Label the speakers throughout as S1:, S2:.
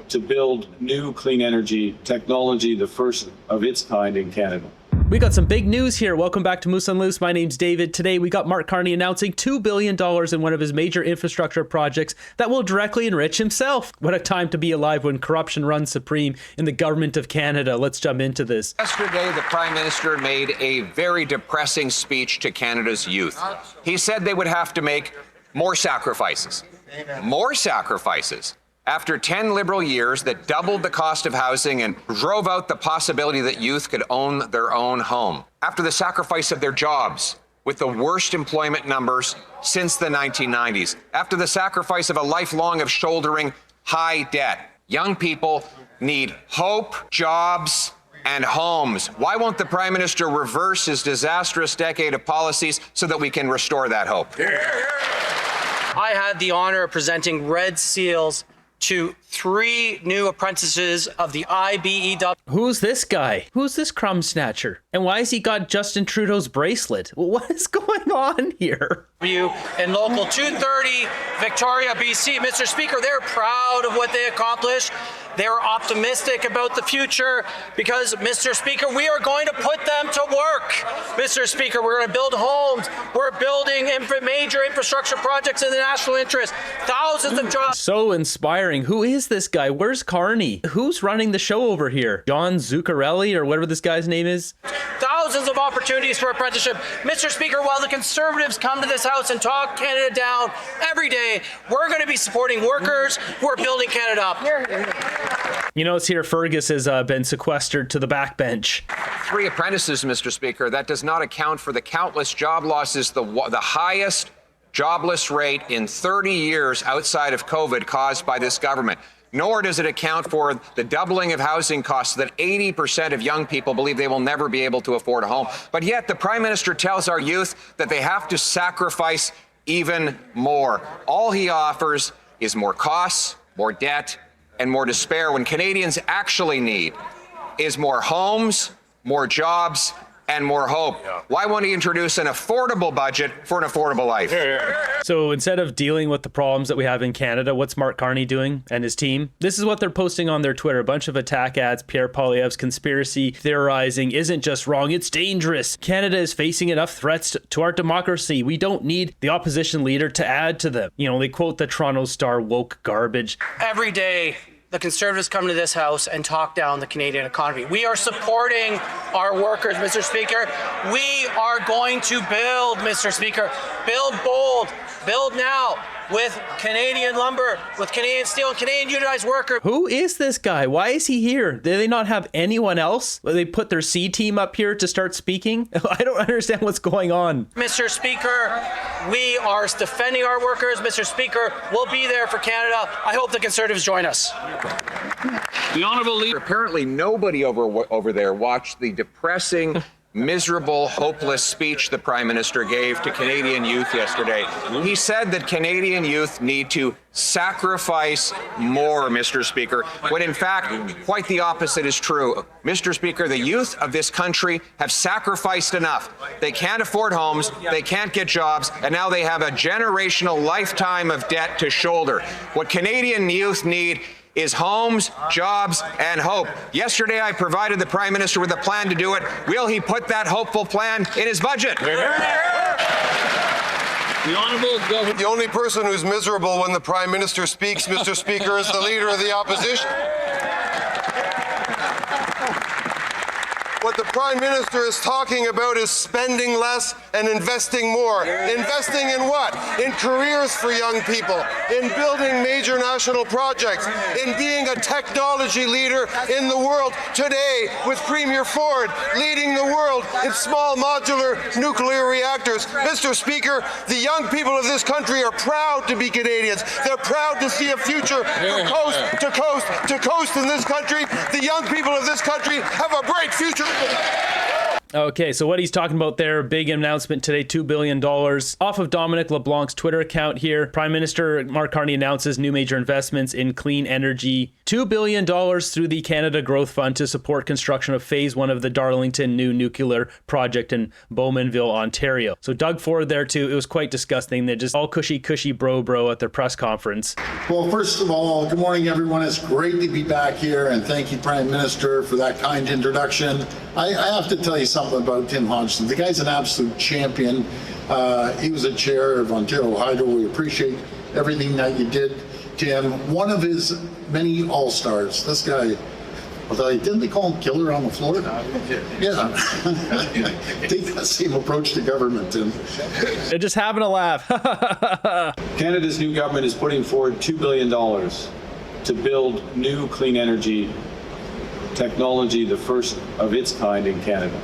S1: to build new clean energy technology, the first of its kind in Canada.
S2: We got some big news here. Welcome back to Moose on Loose. My name's David. Today we got Mark Carney announcing $2 billion in one of his major infrastructure projects that will directly enrich himself. What a time to be alive when corruption runs supreme in the government of Canada. Let's jump into this.
S3: Yesterday, the Prime Minister made a very depressing speech to Canada's youth. He said they would have to make more sacrifices. More sacrifices. After 10 Liberal years that doubled the cost of housing and drove out the possibility that youth could own their own home. After the sacrifice of their jobs, with the worst employment numbers since the 1990s. After the sacrifice of a lifelong of shouldering high debt. Young people need hope, jobs, and homes. Why won't the Prime Minister reverse his disastrous decade of policies so that we can restore that hope?
S4: I had the honor of presenting red seals to 3 new apprentices of the IBEW.
S2: Who's this guy? Who's this crumb snatcher? And why has he got Justin Trudeau's bracelet? What is going on here?
S4: In Local 230, Victoria, BC. Mr. Speaker, they're proud of what they accomplished. They're optimistic about the future because, Mr. Speaker, we are going to put them to work. Mr. Speaker, we're going to build homes. We're building major infrastructure projects in the national interest. Thousands of jobs.
S2: So inspiring. Who is this guy? Where's Carney? Who's running the show over here? John Zuccarelli or whatever this guy's name is?
S4: Thousands of opportunities for apprenticeship. Mr. Speaker, while the Conservatives come to this House and talk Canada down every day, we're going to be supporting workers who are building Canada up.
S2: You know, it's here Fergus has been sequestered to the backbench.
S3: 3 apprentices, Mr. Speaker. That does not account for the countless job losses, the highest jobless rate in 30 years outside of COVID caused by this government. Nor does it account for the doubling of housing costs that 80% of young people believe they will never be able to afford a home. But yet the Prime Minister tells our youth that they have to sacrifice even more. All he offers is more costs, more debt, and more despair when Canadians actually need is more homes, more jobs, and more hope. Why won't he introduce an affordable budget for an affordable life?
S2: So instead of dealing with the problems that we have in Canada, what's Mark Carney doing and his team? This is what they're posting on their Twitter. A bunch of attack ads. Pierre Poilievre's conspiracy theorizing isn't just wrong, it's dangerous. Canada is facing enough threats to our democracy. We don't need the opposition leader to add to them. You know, they quote the Toronto Star woke garbage.
S4: Every day, the Conservatives come to this House and talk down the Canadian economy. We are supporting our workers, Mr. Speaker. We are going to build, Mr. Speaker. Build bold. Build now with Canadian lumber, with Canadian steel, and Canadian unionized workers.
S2: Who is this guy? Why is he here? Do they not have anyone else? They put their C team up here to start speaking? I don't understand what's going on.
S4: Mr. Speaker, we are defending our workers. Mr. Speaker, we'll be there for Canada. I hope the Conservatives join us.
S3: The Honourable Leader. Apparently nobody over there watched the depressing, miserable, hopeless speech the Prime Minister gave to Canadian youth yesterday. He said that Canadian youth need to sacrifice more, Mr. Speaker, when in fact, quite the opposite is true. Mr. Speaker, the youth of this country have sacrificed enough. They can't afford homes, they can't get jobs, and now they have a generational lifetime of debt to shoulder. What Canadian youth need is homes, jobs, and hope. Yesterday, I provided the Prime Minister with a plan to do it. Will he put that hopeful plan in his budget?
S5: The only person who's miserable when the Prime Minister speaks, Mr. Speaker, is the Leader of the Opposition. What the Prime Minister is talking about is spending less and investing more. Investing in what? In careers for young people, in building major national projects, in being a technology leader in the world. Today, with Premier Ford leading the world in small modular nuclear reactors. Mr. Speaker, the young people of this country are proud to be Canadians. They're proud to see a future from coast to coast to coast in this country. The young people of this country have a bright future.
S2: Okay, so what he's talking about there, big announcement today, $2 billion off of Dominic LeBlanc's Twitter account here. Prime Minister Mark Carney announces new major investments in clean energy. $2 billion through the Canada Growth Fund to support construction of phase 1 of the Darlington new nuclear project in Bowmanville, Ontario. So Doug Ford there too. It was quite disgusting. They're just all cushy bro at their press conference.
S6: Well, first of all, good morning, everyone. It's great to be back here, and thank you, Prime Minister, for that kind introduction. I have to tell you something about Tim Hodgson. The guy's an absolute champion. He was a chair of Ontario Hydro. We appreciate everything that you did, Tim. One of his many all-stars. This guy, didn't they call him killer on the floor? Yeah. Take that same approach to government, Tim.
S2: They're just having a laugh.
S1: Canada's new government is putting forward $2 billion to build new clean energy technology, the first of its kind in Canada.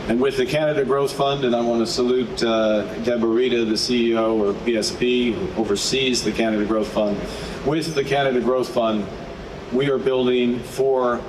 S1: And with the Canada Growth Fund, and I want to salute Deborah Rita, the CEO of PSP, who oversees the Canada Growth Fund. With the Canada Growth Fund, we are building 4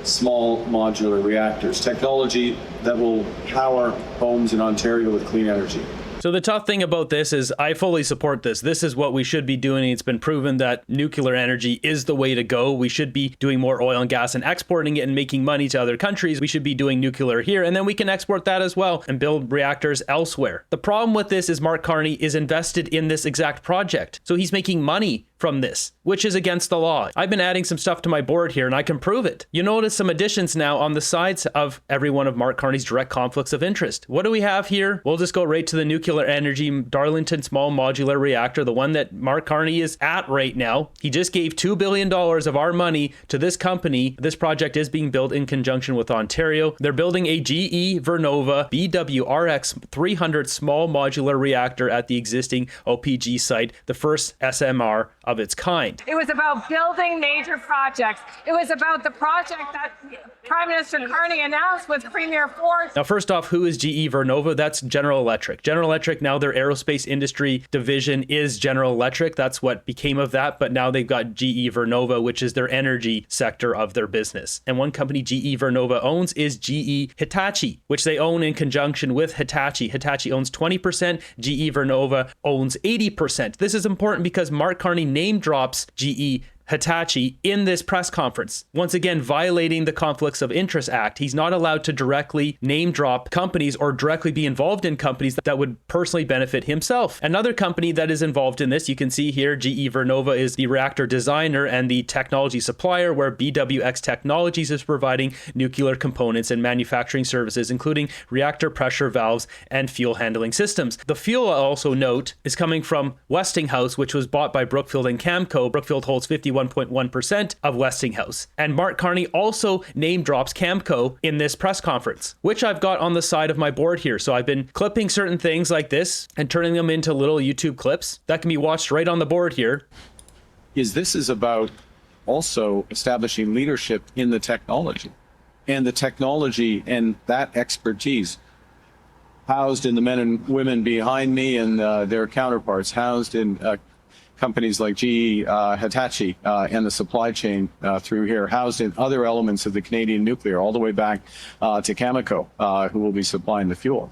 S1: small modular reactors, technology that will power homes in Ontario with clean energy.
S2: So the tough thing about this is I fully support this. This is what we should be doing. It's been proven that nuclear energy is the way to go. We should be doing more oil and gas and exporting it and making money to other countries. We should be doing nuclear here, and then we can export that as well and build reactors elsewhere. The problem with this is Mark Carney is invested in this exact project. So he's making money from this, which is against the law. I've been adding some stuff to my board here and I can prove it. You notice some additions now on the sides of every one of Mark Carney's direct conflicts of interest. What do we have here? We'll just go right to the nuclear energy Darlington small modular reactor, the one that Mark Carney is at right now. He just gave $2 billion of our money to this company. This project is being built in conjunction with Ontario. They're building a GE Vernova BWRX 300 small modular reactor at the existing OPG site, the first SMR of its kind.
S7: It was about building major projects. It was about the project that Prime Minister Carney announced with Premier Ford.
S2: Now, first off, who is GE Vernova? That's General Electric. General Electric, now their aerospace industry division is General Electric. That's what became of that. But now they've got GE Vernova, which is their energy sector of their business. And one company GE Vernova owns is GE Hitachi, which they own in conjunction with Hitachi. Hitachi owns 20%. GE Vernova owns 80%. This is important because Mark Carney name drops GE Hitachi in this press conference, once again violating the Conflicts of Interest Act. He's not allowed to directly name drop companies or directly be involved in companies that would personally benefit himself. Another company that is involved in this, you can see here, GE Vernova is the reactor designer and the technology supplier, where BWX Technologies is providing nuclear components and manufacturing services, including reactor pressure valves and fuel handling systems. The fuel, I'll also note, is coming from Westinghouse, which was bought by Brookfield and Camco. Brookfield holds 51.1% of Westinghouse. And Mark Carney also name drops Camco in this press conference, which I've got on the side of my board here. So I've been clipping certain things like this and turning them into little YouTube clips that can be watched right on the board here.
S1: This is about also establishing leadership in the technology, and the technology and that expertise housed in the men and women behind me and their counterparts, housed in companies like GE Hitachi and the supply chain through here, housed in other elements of the Canadian nuclear, all the way back to Cameco, who will be supplying the fuel.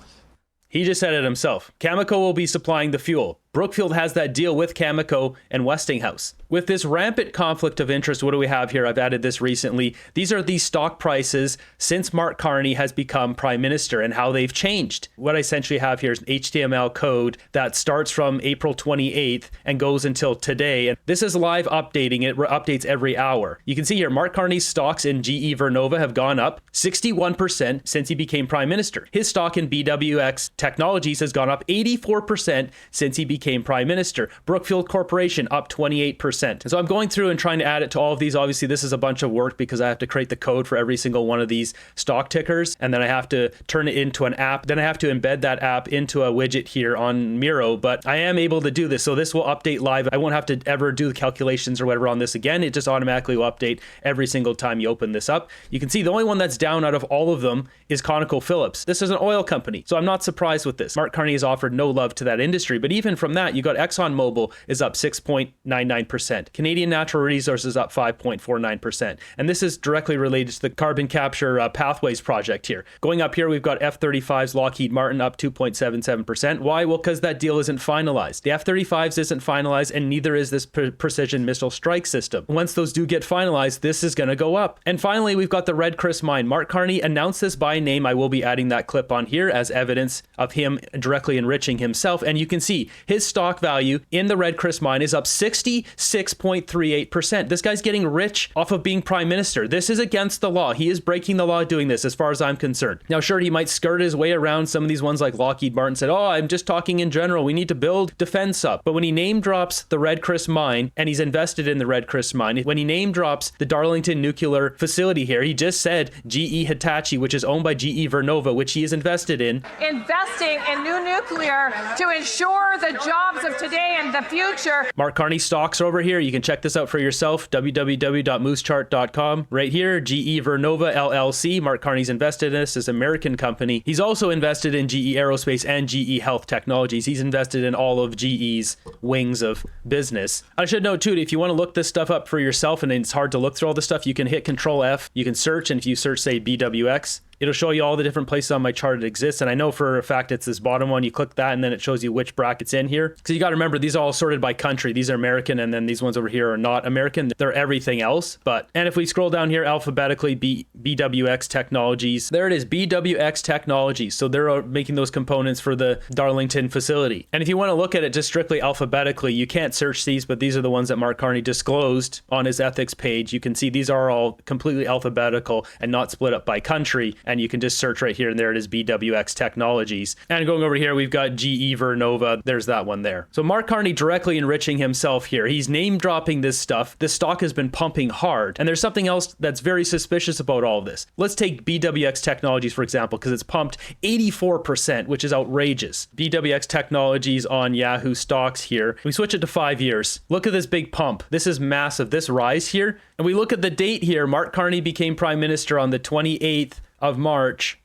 S2: He just said it himself. Cameco will be supplying the fuel. Brookfield has that deal with Cameco and Westinghouse. With this rampant conflict of interest, what do we have here? I've added this recently. These are the stock prices since Mark Carney has become Prime Minister and how they've changed. What I essentially have here is an HTML code that starts from April 28th and goes until today. And this is live updating. It updates every hour. You can see here, Mark Carney's stocks in GE Vernova have gone up 61% since he became Prime Minister. His stock in BWX Technologies has gone up 84% since he became Prime Minister. Brookfield Corporation up 28%. And so I'm going through and trying to add it to all of these. Obviously, this is a bunch of work because I have to create the code for every single one of these stock tickers, and then I have to turn it into an app. Then I have to embed that app into a widget here on Miro, but I am able to do this. So this will update live. I won't have to ever do the calculations or whatever on this again. It just automatically will update every single time you open this up. You can see the only one that's down out of all of them is ConocoPhillips. This is an oil company, so I'm not surprised with this. Mark Carney has offered no love to that industry, but even from that, you got ExxonMobil is up 6.99%. Canadian Natural Resources up 5.49%. And this is directly related to the carbon capture pathways project here. Going up here, we've got F-35s, Lockheed Martin up 2.77%. Why? Well, because that deal isn't finalized. The F-35s isn't finalized, and neither is this precision missile strike system. Once those do get finalized, this is going to go up. And finally, we've got the Red Chris mine. Mark Carney announced this by name. I will be adding that clip on here as evidence of him directly enriching himself. And you can see his stock value in the Red Chris mine is up 66.38%. This guy's getting rich off of being prime minister. This is against the law. He is breaking the law doing this, as far as I'm concerned. Now, sure, he might skirt his way around some of these ones like Lockheed Martin said, oh, I'm just talking in general. We need to build defense up. But when he name drops the Red Chris mine, and he's invested in the Red Chris mine, when he name drops the Darlington nuclear facility here, he just said GE Hitachi, which is owned by GE Vernova, which he is invested in.
S7: Investing in new nuclear to ensure the jobs of today and the future.
S2: Mark Carney stocks are over here. You can check this out for yourself. www.moosechart.com. Right here, GE Vernova LLC. Mark Carney's invested in this as an American company. He's also invested in GE Aerospace and GE Health Technologies. He's invested in all of GE's wings of business. I should note too, if you want to look this stuff up for yourself and it's hard to look through all this stuff, you can hit Control F. You can search, and if you search, say, BWX, it'll show you all the different places on my chart it exists. And I know for a fact it's this bottom one. You click that and then it shows you which bracket's in here. Because you got to remember, these are all sorted by country. These are American, and then these ones over here are not American. They're everything else. And if we scroll down here alphabetically, BWX Technologies, there it is, BWX Technologies. So they're making those components for the Darlington facility. And if you want to look at it just strictly alphabetically, you can't search these, but these are the ones that Mark Carney disclosed on his ethics page. You can see these are all completely alphabetical and not split up by country. And you can just search right here, and there it is, BWX Technologies. And going over here, we've got GE Vernova. There's that one there. So Mark Carney directly enriching himself here. He's name dropping this stuff. This stock has been pumping hard. And there's something else that's very suspicious about all of this. Let's take BWX Technologies, for example, because it's pumped 84%, which is outrageous. BWX Technologies on Yahoo stocks here. We switch it to 5 years. Look at this big pump. This is massive. This rise here. And we look at the date here. Mark Carney became prime minister on the 28th of March,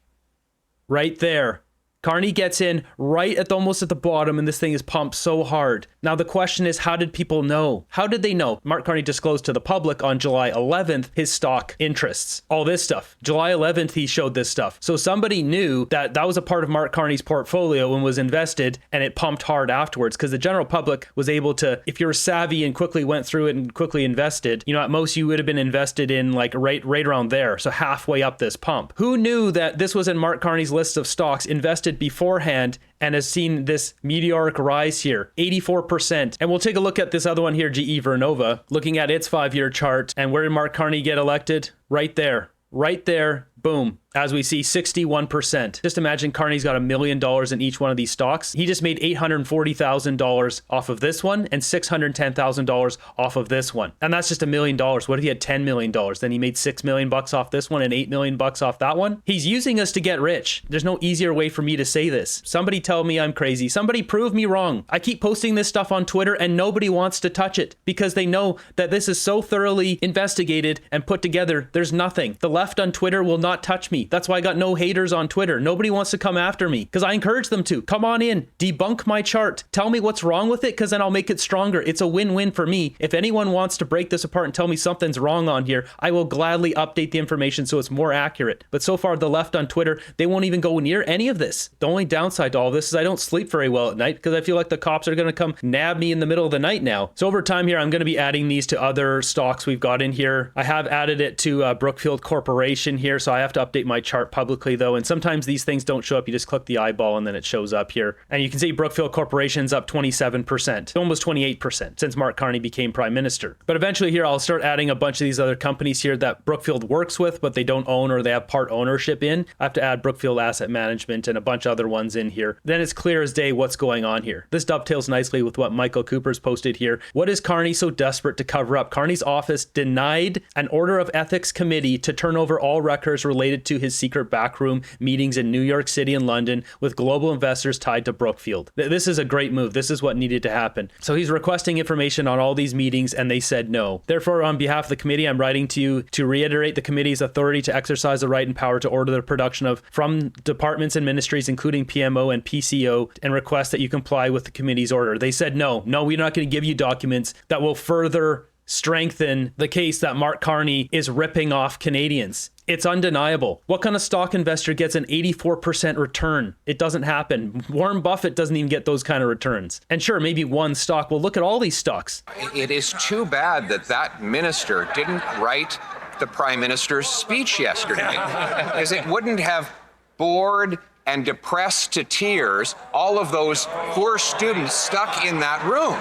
S2: right there. Carney gets in right at almost at the bottom, and this thing is pumped so hard. Now, the question is, how did people know? How did they know? Mark Carney disclosed to the public on July 11th his stock interests, all this stuff. July 11th, he showed this stuff. So somebody knew that that was a part of Mark Carney's portfolio and was invested, and it pumped hard afterwards, because the general public was able to, if you're savvy and quickly went through it and quickly invested, you know, at most you would have been invested in like right around there. So halfway up this pump. Who knew that this was in Mark Carney's list of stocks invested beforehand and has seen this meteoric rise here, 84%. And we'll take a look at this other one here, GE Vernova, looking at its 5-year chart. And where did Mark Carney get elected? Right there. Right there. Boom. As we see, 61%. Just imagine Carney's got $1 million in each one of these stocks. He just made $840,000 off of this one and $610,000 off of this one. And that's just $1 million. What if he had $10 million? Then he made $6 million off this one and $8 million off that one. He's using us to get rich. There's no easier way for me to say this. Somebody tell me I'm crazy. Somebody prove me wrong. I keep posting this stuff on Twitter and nobody wants to touch it because they know that this is so thoroughly investigated and put together. There's nothing. The left on Twitter will not touch me. That's why I got no haters on Twitter. Nobody wants to come after me because I encourage them to. Come on in, debunk my chart. Tell me what's wrong with it because then I'll make it stronger. It's a win-win for me. If anyone wants to break this apart and tell me something's wrong on here, I will gladly update the information so it's more accurate. But so far, the left on Twitter, they won't even go near any of this. The only downside to all this is I don't sleep very well at night because I feel like the cops are going to come nab me in the middle of the night now. So over time here, I'm going to be adding these to other stocks we've got in here. I have added it to Brookfield Corporation here, so I have to update my chart publicly though, and sometimes these things don't show up. You just click the eyeball and then it shows up here. And you can see Brookfield Corporation's up 27%, almost 28% since Mark Carney became prime minister. But eventually here, I'll start adding a bunch of these other companies here that Brookfield works with, but they don't own or they have part ownership in. I have to add Brookfield Asset Management and a bunch of other ones in here. Then it's clear as day what's going on here. This dovetails nicely with what Michael Cooper's posted here. What is Carney so desperate to cover up? Carney's office denied an order of ethics committee to turn over all records related to his secret backroom meetings in New York City and London with global investors tied to Brookfield. This is a great move. This is what needed to happen. So he's requesting information on all these meetings and they said no. Therefore, on behalf of the committee, I'm writing to you to reiterate the committee's authority to exercise the right and power to order the production of from departments and ministries, including PMO and PCO, and request that you comply with the committee's order. They said no, we're not going to give you documents that will further strengthen the case that Mark Carney is ripping off Canadians. It's undeniable. What kind of stock investor gets an 84% return? It doesn't happen. Warren Buffett doesn't even get those kind of returns. And sure, maybe one stock. Well, look at all these stocks.
S3: It is too bad that that minister didn't write the Prime Minister's speech yesterday, because it wouldn't have bored and depressed to tears all of those poor students stuck in that room.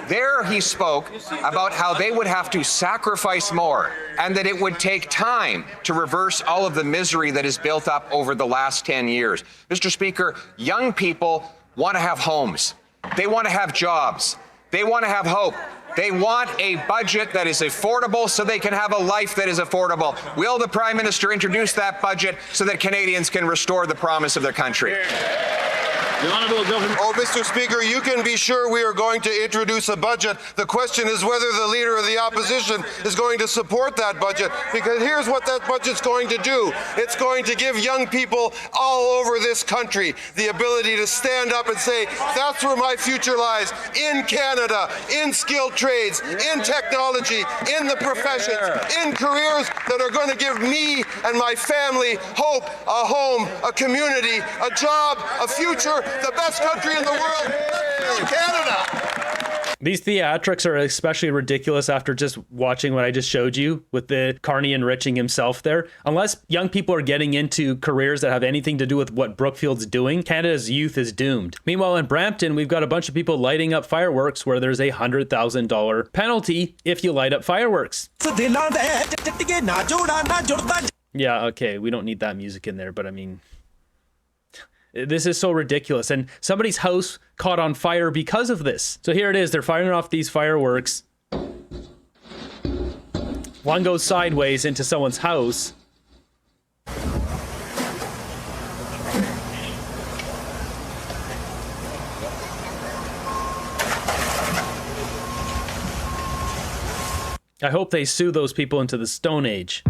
S3: There he spoke about how they would have to sacrifice more and that it would take time to reverse all of the misery that has built up over the last 10 years. Mr. Speaker, young people want to have homes. They want to have jobs. They want to have hope. They want a budget that is affordable so they can have a life that is affordable. Will the Prime Minister introduce that budget so that Canadians can restore the promise of their country?
S5: Oh, Mr. Speaker, you can be sure we are going to introduce a budget. The question is whether the Leader of the Opposition is going to support that budget, because here's what that budget's going to do. It's going to give young people all over this country the ability to stand up and say, that's where my future lies, in Canada, in skilled trades, in technology, in the professions, in careers that are going to give me and my family hope, a home, a community, a job, a future, the best country in the world, Canada.
S2: These theatrics are especially ridiculous after just watching what I just showed you with the Carney enriching himself there. Unless young people are getting into careers that have anything to do with what Brookfield's doing, Canada's youth is doomed. Meanwhile, in Brampton, we've got a bunch of people lighting up fireworks where there's a $100,000 penalty if you light up fireworks. Yeah, okay, we don't need that music in there, but I mean, this is so ridiculous. And somebody's house caught on fire because of this. So here it is. They're firing off these fireworks. One goes sideways into someone's house. I hope they sue those people into the Stone Age.